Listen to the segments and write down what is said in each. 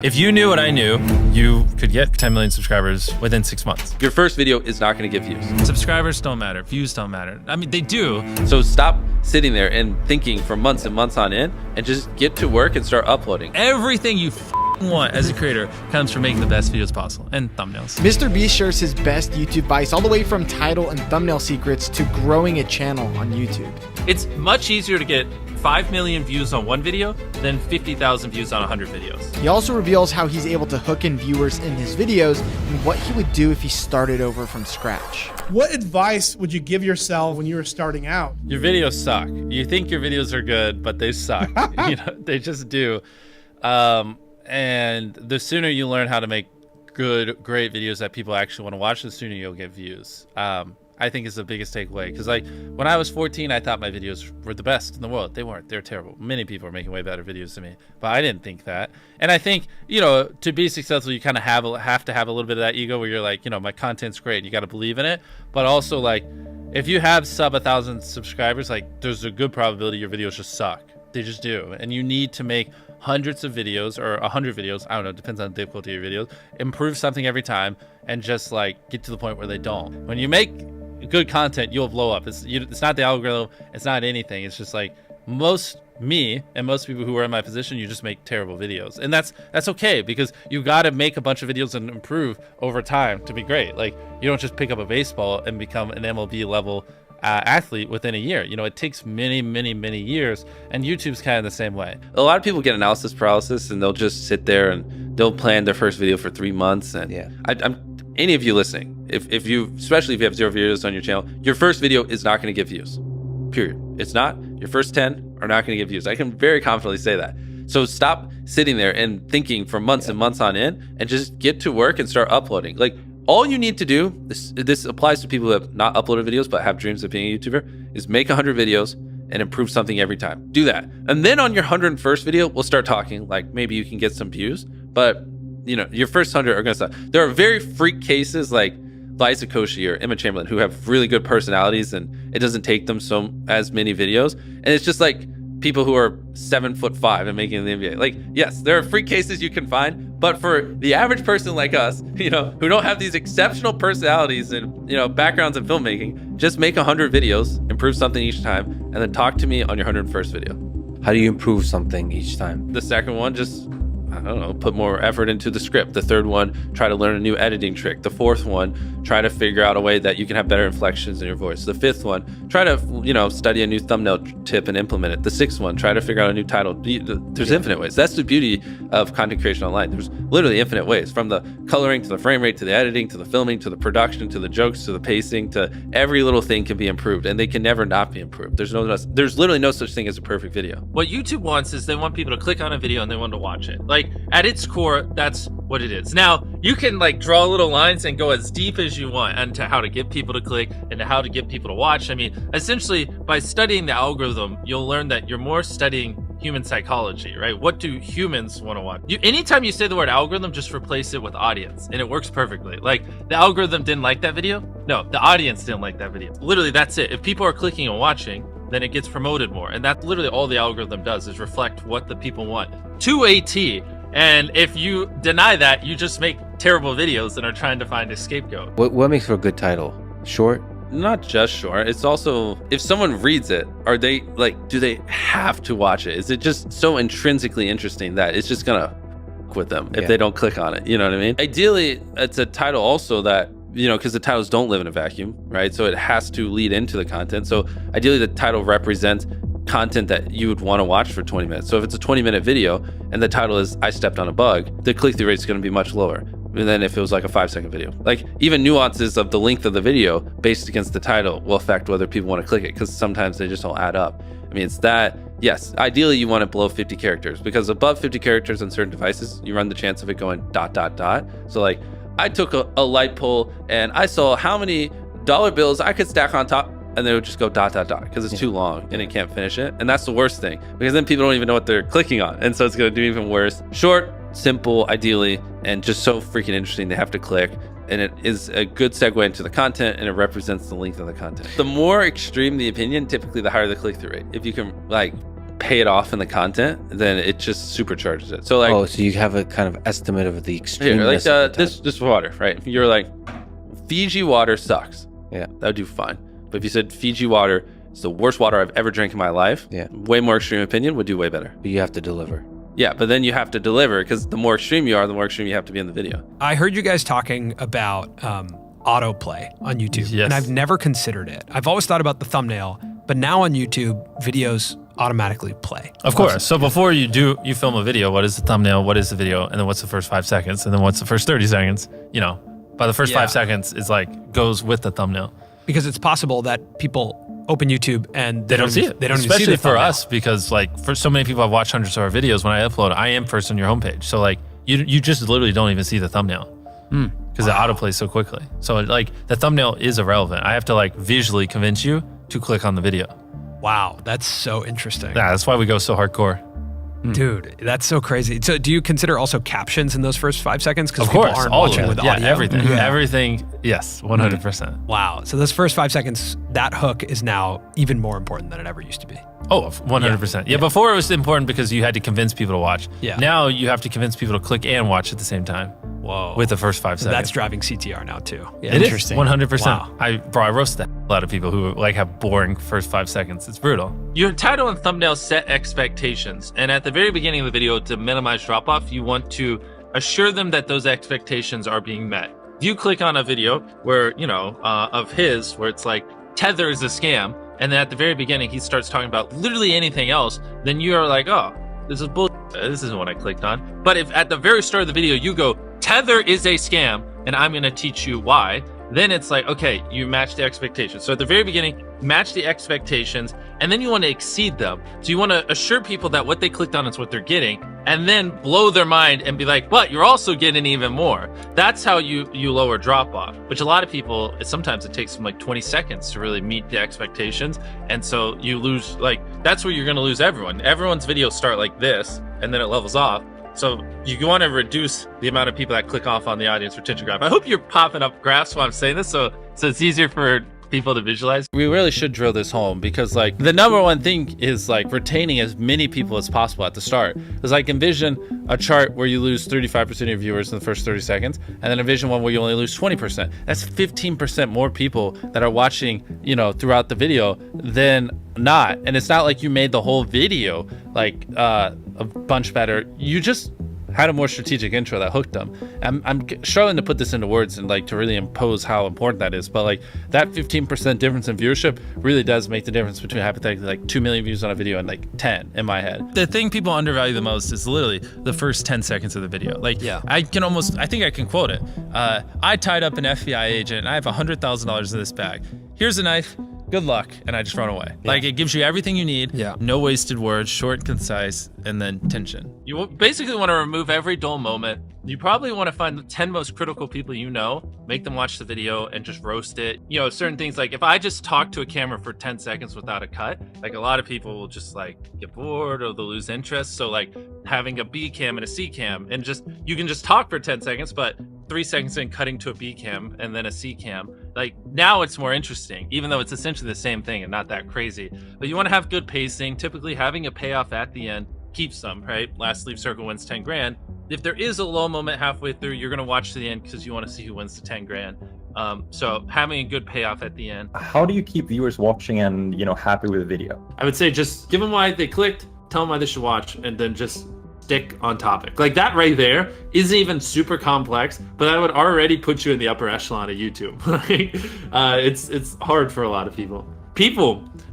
If you knew what I knew, you could get 10 million subscribers within 6 months. Your first video is not going to get views. Subscribers don't matter. Views don't matter. I mean, they do. So stop sitting there and thinking for months and months on end and just get to work and start uploading. Everything you want as a creator comes from making the best videos possible and thumbnails. MrBeast shares his best YouTube advice all the way from title and thumbnail secrets to growing a channel on YouTube. It's much easier to get 5 million views on one video than 50,000 views on 100 videos. He also reveals how he's able to hook in viewers in his videos and what he would do if he started over from scratch. What advice would you give yourself when you were starting out? Your videos suck. You think your videos are good, but they suck. You know, they just do. And the sooner you learn how to make good, great videos that people actually want to watch, the sooner you'll get views. I think is the biggest takeaway. Because like when I was 14, I thought my videos were the best in the world. They weren't. They're terrible. Many people are making way better videos than me, but I didn't think that. And I think, you know, to be successful, you kind of have to have a little bit of that ego where you're like, you know, my content's great. You got to believe in it. But also like, if you have sub 1,000 subscribers, like there's a good probability your videos just suck. They just do. And you need to make hundreds of videos or 100 videos. I don't know. It depends on the difficulty of your videos. Improve something every time and just like get to the point where they don't. When you make good content, you'll blow up. It's not the algorithm. It's not anything. It's just like me and most people who are in my position, you just make terrible videos. And that's okay, because you got to make a bunch of videos and improve over time to be great. Like you don't just pick up a baseball and become an MLB level athlete within a year. You know, it takes many years, and YouTube's kind of the same way. A lot of people get analysis paralysis and they'll just sit there and they'll plan their first video for 3 months. And yeah, any of you listening, especially if you have 0 videos on your channel, your first video is not going to get views, period. It's not. Your first 10 are not going to get views. I can very confidently say that. So stop sitting there and thinking for months and months on end and just get to work and start uploading. Like all you need to do, this applies to people who have not uploaded videos but have dreams of being a YouTuber, is make 100 videos and improve something every time. Do that. And then on your 101st video, we'll start talking like maybe you can get some views, but you know, your first 100 are gonna suck. There are very freak cases like Liza Koshy or Emma Chamberlain who have really good personalities and it doesn't take them as many videos. And it's just like people who are 7'5" and making the NBA. Like, yes, there are freak cases you can find, but for the average person like us, you know, who don't have these exceptional personalities and, you know, backgrounds in filmmaking, just make 100 videos, improve something each time, and then talk to me on your 101st video. How do you improve something each time? The second one, just, I don't know, put more effort into the script. The third one, try to learn a new editing trick. The fourth one, try to figure out a way that you can have better inflections in your voice. The fifth one, try to, you know, study a new thumbnail tip and implement it. The sixth one, try to figure out a new title. There's infinite ways. That's the beauty of content creation online. There's literally infinite ways, from the coloring to the frame rate to the editing to the filming to the production to the jokes to the pacing to every little thing can be improved, and they can never not be improved. There's literally no such thing as a perfect video. What YouTube wants is they want people to click on a video and they want to watch it. Like at its core, that's what it is. Now you can like draw little lines and go as deep as you want into how to get people to click and how to get people to watch. I mean, essentially by studying the algorithm, you'll learn that you're more studying human psychology, right? What do humans want to watch? Anytime you say the word algorithm, just replace it with audience and it works perfectly. Like the algorithm didn't like that video. No, the audience didn't like that video. Literally, that's it. If people are clicking and watching, then it gets promoted more. And that's literally all the algorithm does, is reflect what the people want to a T. And if you deny that, you just make terrible videos and are trying to find a scapegoat. What makes for a good title? Short? Not just short. It's also, if someone reads it, are they like, do they have to watch it? Is it just so intrinsically interesting that it's just gonna with them if they don't click on it? You know what I mean? Ideally, it's a title also that, you know, because the titles don't live in a vacuum, right? So it has to lead into the content. So ideally the title represents content that you would want to watch for 20 minutes. So if it's a 20-minute video and the title is I stepped on a bug, the click-through rate is going to be much lower than if it was like a 5-second video. Like even nuances of the length of the video based against the title will affect whether people want to click it, because sometimes they just don't add up. I mean, it's that, yes, ideally you want it below 50 characters, because above 50 characters on certain devices, you run the chance of it going ... So like I took a light pole and I saw how many dollar bills I could stack on top, and they would just go ... because it's too long and it can't finish it. And that's the worst thing, because then people don't even know what they're clicking on. And so it's going to do even worse. Short, simple, ideally, and just so freaking interesting they have to click. And it is a good segue into the content, and it represents the length of the content. The more extreme the opinion, typically the higher the click-through rate. If you can like pay it off in the content, then it just supercharges it. So like, Oh, so you have a kind of estimate of the extreme. like this water, right? You're like, Fiji water sucks. Yeah. That would do fine. But if you said Fiji water is the worst water I've ever drank in my life, Yeah. way more extreme opinion would do way better. But you have to deliver. Yeah, but then you have to deliver, because the more extreme you are, the more extreme you have to be in the video. I heard you guys talking about autoplay on YouTube, Yes. and I've never considered it. I've always thought about the thumbnail, but now on YouTube, videos automatically play. Of course. So before you film a video, what is the thumbnail? What is the video? And then what's the first 5 seconds? And then what's the first 30 seconds? You know, by the first 5 seconds is like goes with the thumbnail. Because it's possible that people open YouTube and They don't see it. They don't Especially even see the for thumbnail. us, because like for so many people I've watched hundreds of our videos, when I upload, I am first on your homepage. So like you just literally don't even see the thumbnail because it autoplays so quickly. So like the thumbnail is irrelevant. I have to like visually convince you to click on the video. Wow, that's so interesting. Yeah, that's why we go so hardcore. Dude, that's so crazy. So do you consider also captions in those first 5 seconds? Because Of people course, aren't all watching of it. with Yeah, audio. everything. Everything. Yes, 100%. Wow. So those first 5 seconds, that hook is now even more important than it ever used to be. Oh, 100%. Yeah, before it was important because you had to convince people to watch. Yeah. Now you have to convince people to click and watch at the same time Whoa. with the first 5 So seconds. that's driving CTR now too. Yeah. It is, Interesting. 100%. Wow. I roast a lot of people who like have boring first 5 seconds. It's brutal. Your title and thumbnail set expectations, and at the very beginning of the video, to minimize drop-off, you want to assure them that those expectations are being met. If you click on a video where, of his, where it's like, Tether is a scam, and then at the very beginning, he starts talking about literally anything else, then you are like, oh, this is bull. This isn't what I clicked on. But if at the very start of the video, you go, Tether is a scam, and I'm going to teach you why, then it's like, okay, you match the expectations. So at the very beginning, match the expectations, and then you want to exceed them. So you want to assure people that what they clicked on is what they're getting, and then blow their mind and be like, but you're also getting even more. That's how you lower drop off, which a lot of people, sometimes it takes them like 20 seconds to really meet the expectations. And so you lose, like, that's where you're going to lose everyone. Everyone's videos start like this, and then it levels off. So you want to reduce the amount of people that click off on the audience retention graph. I hope you're popping up graphs while I'm saying this, so it's easier for people to visualize. We really should drill this home because like the number one thing is like retaining as many people as possible at the start. Because like envision a chart where you lose 35% of your viewers in the first 30 seconds, and then envision one where you only lose 20%. That's 15% more people that are watching, throughout the video than not. And it's not like you made the whole video like a bunch better. You just had a more strategic intro that hooked them. I'm struggling to put this into words and like to really impose how important that is, but like that 15% difference in viewership really does make the difference between hypothetically like 2 million views on a video and like 10 in my head. The thing people undervalue the most is literally the first 10 seconds of the video. Like, Yeah. I think I can quote it. I tied up an FBI agent and I have $100,000 in this bag. Here's a knife. Good luck, and I just run away. Like, it gives you everything you need. Yeah. No wasted words, short and concise, and then tension. You basically want to remove every dull moment. You probably want to find the 10 most critical people you know, make them watch the video and just roast it. Certain things like if I just talk to a camera for 10 seconds without a cut, like a lot of people will just like get bored or they'll lose interest. So like having a B cam and a C cam and you can just talk for 10 seconds, but 3 seconds in cutting to a B cam and then a C cam. Like now it's more interesting, even though it's essentially the same thing and not that crazy. But you want to have good pacing. Typically having a payoff at the end keeps them, right? Last sleeve circle wins 10 grand. If there is a low moment halfway through, you're going to watch to the end because you want to see who wins the 10 grand. So having a good payoff at the end. How do you keep viewers watching and, happy with the video? I would say just give them why they clicked, tell them why they should watch, and then just stick on topic. Like that right there isn't even super complex, but that would already put you in the upper echelon of YouTube. It's hard for a lot of people.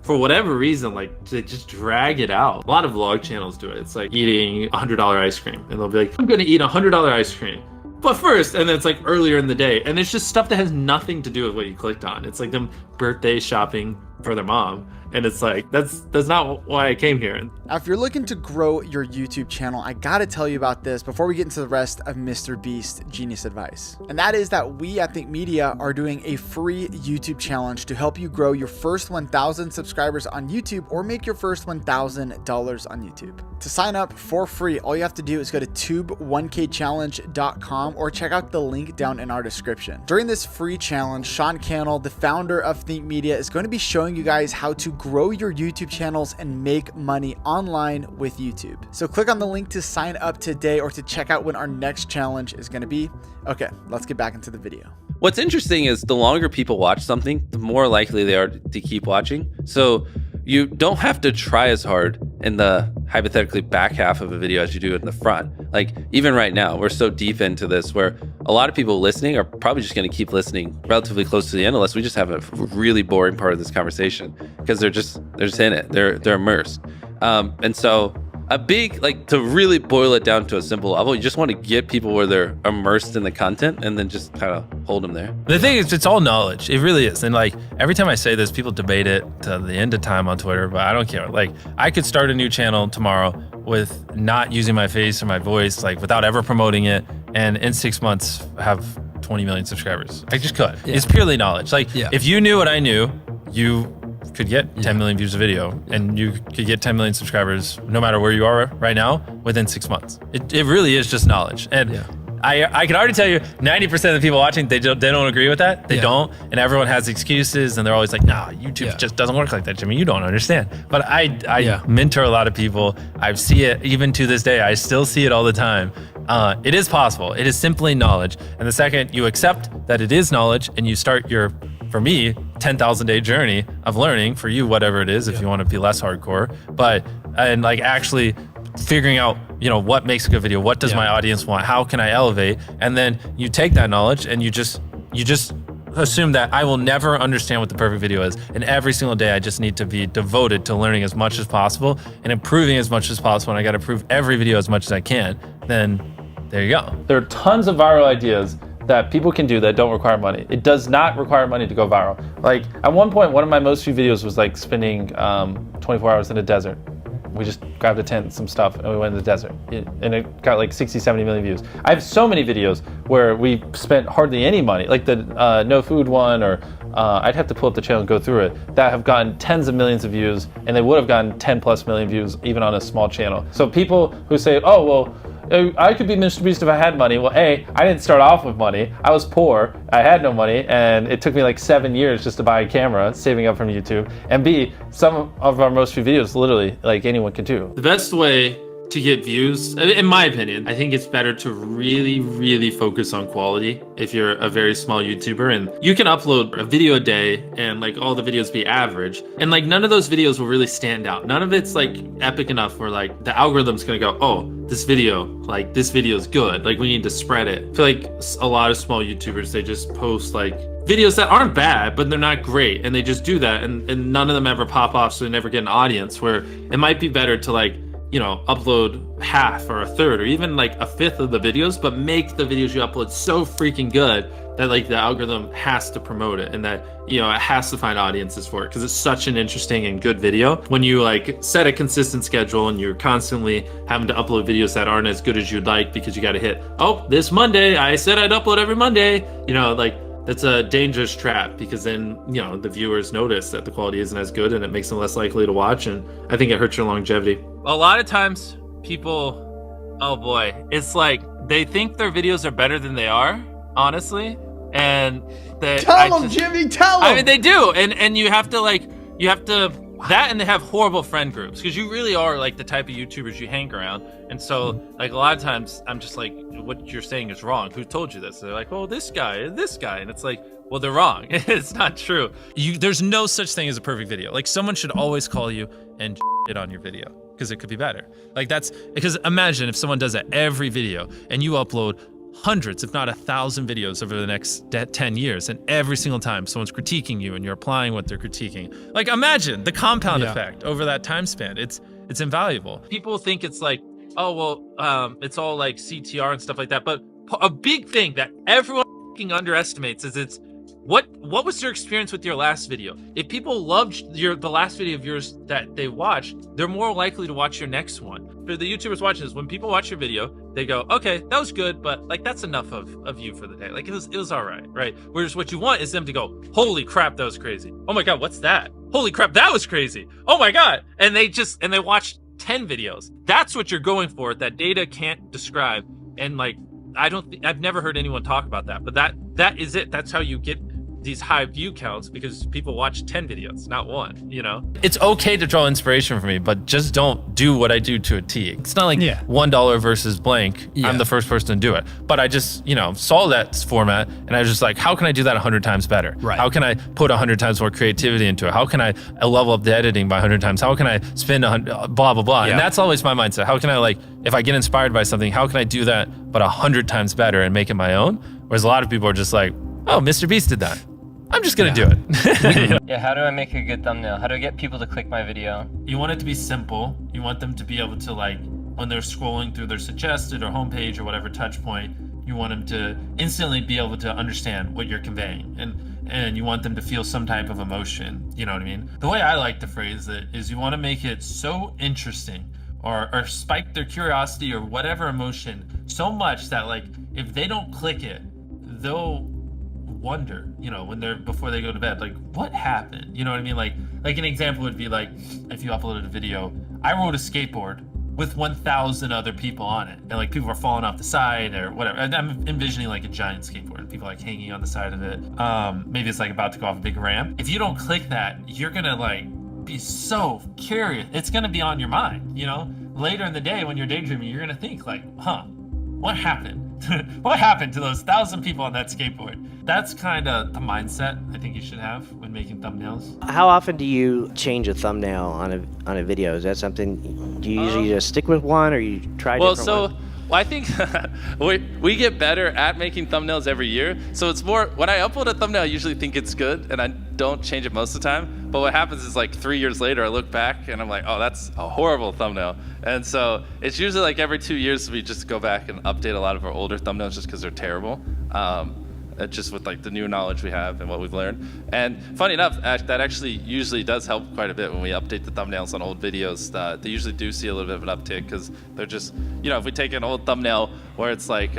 For whatever reason, like they just drag it out. A lot of vlog channels do it. It's like eating $100 ice cream, and they'll be like, I'm gonna eat $100 ice cream. But first, and then it's like earlier in the day, and it's just stuff that has nothing to do with what you clicked on. It's like them birthday shopping for their mom. And it's like, that's not why I came here. Now, if you're looking to grow your YouTube channel, I gotta tell you about this before we get into the rest of MrBeast Genius Advice. And that is that we at Think Media are doing a free YouTube challenge to help you grow your first 1,000 subscribers on YouTube or make your first $1,000 on YouTube. To sign up for free, all you have to do is go to tube1kchallenge.com or check out the link down in our description. During this free challenge, Sean Cannell, the founder of Think Media, is going to be showing you guys how to grow your YouTube channels and make money online with YouTube. So click on the link to sign up today or to check out when our next challenge is going to be. Okay, let's get back into the video. What's interesting is the longer people watch something, the more likely they are to keep watching. So you don't have to try as hard in the hypothetically back half of a video as you do in the front. Like even right now, we're so deep into this where a lot of people listening are probably just going to keep listening relatively close to the end unless we just have a really boring part of this conversation because they're just in it. They're immersed. And so a big, like, to really boil it down to a simple level, you just want to get people where they're immersed in the content and then just kind of hold them there. The thing is, it's all knowledge. It really is. And like every time I say this, people debate it to the end of time on Twitter, but I don't care. Like I could start a new channel tomorrow with not using my face or my voice, like without ever promoting it. And in 6 months have 20 million subscribers. I just could. Yeah. It's purely knowledge. Like if you knew what I knew, you could get 10 million views a video and you could get 10 million subscribers no matter where you are right now within 6 months. It really is just knowledge. And I can already tell you 90% of the people watching, they don't agree with that. They don't. And everyone has excuses and they're always like, nah, YouTube just doesn't work like that, Jimmy. You don't understand. But I mentor a lot of people. I see it even to this day. I still see it all the time. It is possible. It is simply knowledge. And the second you accept that it is knowledge and you start your, for me, 10,000 day journey of learning, for you, whatever it is, if you want to be less hardcore, and like actually figuring out, you know, what makes a good video, what does my audience want, how can I elevate, and then you take that knowledge and you just assume that I will never understand what the perfect video is, and every single day I just need to be devoted to learning as much as possible and improving as much as possible, and I got to improve every video as much as I can. Then there you go. There are tons of viral ideas that people can do that don't require money. It does not require money to go viral. Like at one point, one of my most viewed videos was like spending 24 hours in a desert. We just grabbed a tent, some stuff, and we went in the desert. And it got like 60, 70 million views. I have so many videos where we spent hardly any money, like the no food one, or I'd have to pull up the channel and go through it, that have gotten tens of millions of views, and they would have gotten 10 plus million views even on a small channel. So people who say, oh, well, I could be MrBeast if I had money. Well, A, I didn't start off with money. I was poor. I had no money, and it took me like 7 years just to buy a camera, saving up from YouTube. And B, some of our most viewed videos, literally, like anyone can do. The best way to get views, in my opinion, I think it's better to really focus on quality if you're a very small YouTuber, and you can upload a video a day and like all the videos be average, and like none of those videos will really stand out. None of it's like epic enough where like the algorithm's gonna go, oh, this video is good, like we need to spread it. I feel like a lot of small YouTubers, they just post like videos that aren't bad, but they're not great, and they just do that, and none of them ever pop off, so they never get an audience. Where it might be better to like, you know, upload half or a third or even like a fifth of the videos, but make the videos you upload so freaking good that like the algorithm has to promote it, and that, you know, it has to find audiences for it because it's such an interesting and good video. When you like set a consistent schedule and you're constantly having to upload videos that aren't as good as you'd like because you got to hit, oh, this Monday, I said I'd upload every Monday, you know, like that's a dangerous trap, because then, you know, the viewers notice that the quality isn't as good and it makes them less likely to watch, and I think it hurts your longevity. A lot of times people, oh boy, it's like they think their videos are better than they are, honestly, and tell them, Jimmy, tell them. I mean, they do, and you have to that, and they have horrible friend groups, because you really are like the type of YouTubers you hang around. And so like a lot of times I'm just like, what you're saying is wrong. Who told you this? They're like, oh, this guy. And it's like, well, they're wrong. It's not true. There's no such thing as a perfect video. Like someone should always call you and it on your video, because it could be better. Like that's because imagine if someone does that every video and you upload hundreds, if not 1,000 videos over the next 10 years, and every single time someone's critiquing you and you're applying what they're critiquing. Like imagine the compound effect over that time span. It's invaluable. People think it's like, oh, well, it's all like CTR and stuff like that. But a big thing that everyone underestimates is it's what was your experience with your last video? If people loved the last video of yours that they watched, they're more likely to watch your next one. For the YouTubers watching this, when people watch your video, they go, okay, that was good, but like that's enough of you for the day. Like it was all right, right? Whereas what you want is them to go, holy crap, that was crazy. Oh my God, what's that? Holy crap, that was crazy. Oh my God. And they watch 10 videos. That's what you're going for, that data can't describe. And like, I've never heard anyone talk about that, but that is it. That's how you get these high view counts because people watch 10 videos, not one, you know? It's okay to draw inspiration from me, but just don't do what I do to a T. It's not like $1 versus blank. I'm the first person to do it. But I just, you know, saw that format and I was just like, how can I do that 100 times better? Right. How can I put 100 times more creativity into it? How can I level up the editing by 100 times? How can I spend 100, blah, blah, blah. And that's always my mindset. How can I, like, if I get inspired by something, how can I do that but 100 times better and make it my own? Whereas a lot of people are just like, oh, MrBeast did that. I'm just gonna do it. Yeah, how do I make a good thumbnail? How do I get people to click my video? You want it to be simple. You want them to be able to, like, when they're scrolling through their suggested or homepage or whatever touch point, you want them to instantly be able to understand what you're conveying. And you want them to feel some type of emotion, you know what I mean? The way I like to phrase it is you want to make it so interesting or spike their curiosity or whatever emotion so much that, like, if they don't click it, they'll wonder, you know, when they're before they go to bed, like, what happened? You know what I mean? Like an example would be like, if you uploaded a video, I rode a skateboard with 1,000 other people on it, and, like, people are falling off the side or whatever. And I'm envisioning like a giant skateboard, people like hanging on the side of it. Maybe it's like about to go off a big ramp. If you don't click that, you're gonna, like, be so curious. It's gonna be on your mind, you know? Later in the day when you're daydreaming, you're gonna think like, huh, what happened? What happened to those 1,000 people on that skateboard? That's kind of the mindset I think you should have when making thumbnails. How often do you change a thumbnail on a video? Is that something, do you usually just stick with one, or you try different ones? Well, I think we get better at making thumbnails every year. So it's more, when I upload a thumbnail, I usually think it's good and I don't change it most of the time. But what happens is, like, 3 years later, I look back and I'm like, oh, that's a horrible thumbnail. And so it's usually like every 2 years we just go back and update a lot of our older thumbnails just because they're terrible. Just with, like, the new knowledge we have and what we've learned. And funny enough, that actually usually does help quite a bit when we update the thumbnails on old videos. They usually do see a little bit of an uptick because they're just, you know, if we take an old thumbnail where it's like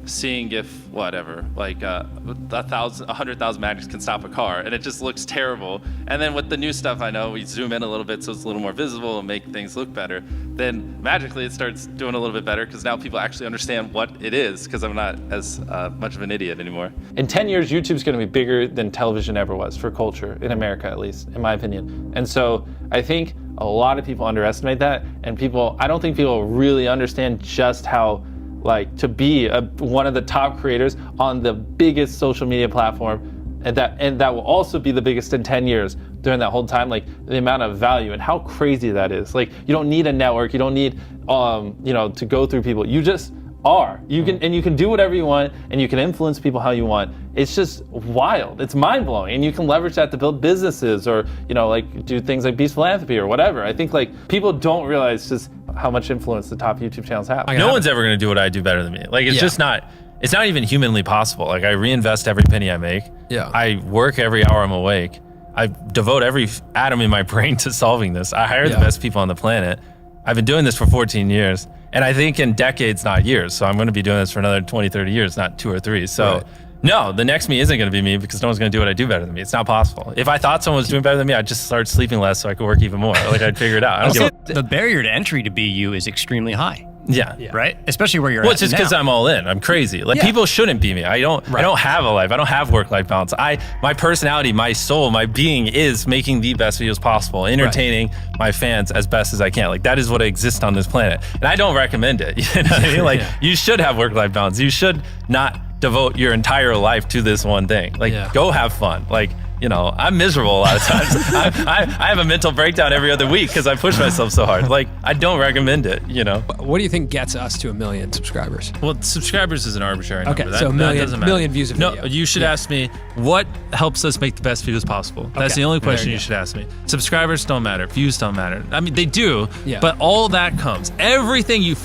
seeing if whatever, like 100,000 magnets can stop a car, and it just looks terrible. And then with the new stuff, I know we zoom in a little bit so it's a little more visible and make things look better. Then magically it starts doing a little bit better because now people actually understand what it is, because I'm not as much of an idiot anymore. In 10 years, YouTube's going to be bigger than television ever was for culture, in America at least, in my opinion. And so I think a lot of people underestimate that, and I don't think people really understand just how, like, to be one of the top creators on the biggest social media platform, and that will also be the biggest in 10 years during that whole time, like, the amount of value and how crazy that is. Like, you don't need a network, you don't need you know, to go through people. You just are. You can do whatever you want, and you can influence people how you want. It's just wild. It's mind-blowing, and you can leverage that to build businesses, or, you know, like, do things like Beast Philanthropy or whatever. I think, like, people don't realize just how much influence the top YouTube channels have. No one's ever gonna do what I do better than me. Like, it's just not. It's not even humanly possible. Like, I reinvest every penny I make. Yeah. I work every hour I'm awake. I devote every atom in my brain to solving this. I hire the best people on the planet. I've been doing this for 14 years, and I think in decades, not years. So I'm going to be doing this for another 20, 30 years, not 2 or 3. So no, the next me isn't going to be me, because no one's going to do what I do better than me. It's not possible. If I thought someone was doing better than me, I'd just start sleeping less so I could work even more. Like, I'd figure it out. I don't The barrier to entry to be you is extremely high. Yeah. Right? Especially where you're well, at it's just because I'm all in. I'm crazy. Like, people shouldn't be me. I don't have a life. I don't have work-life balance. My personality, my soul, my being is making the best videos possible, entertaining my fans as best as I can. Like, that is what exists on this planet. And I don't recommend it. You know what I mean? Like, you should have work-life balance. You should not devote your entire life to this one thing. Like, go have fun. Like, you know, I'm miserable a lot of times. I have a mental breakdown every other week because I push myself so hard. Like, I don't recommend it, you know. What do you think gets us to 1 million subscribers? Well, subscribers is an arbitrary number. Okay, so that doesn't matter. Million views a video. No, you should ask me, what helps us make the best videos possible? That's the only question you should ask me. Subscribers don't matter. Views don't matter. I mean, they do, but all that comes. Everything you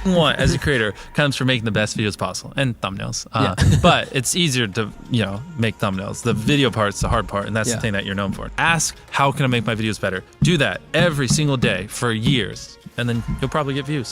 want as a creator comes from making the best videos possible, and thumbnails. But it's easier to, you know, make thumbnails. The video part's the hard part, and that's the thing that you're known for. Ask, how can I make my videos better? Do that every single day for years, and then you'll probably get views.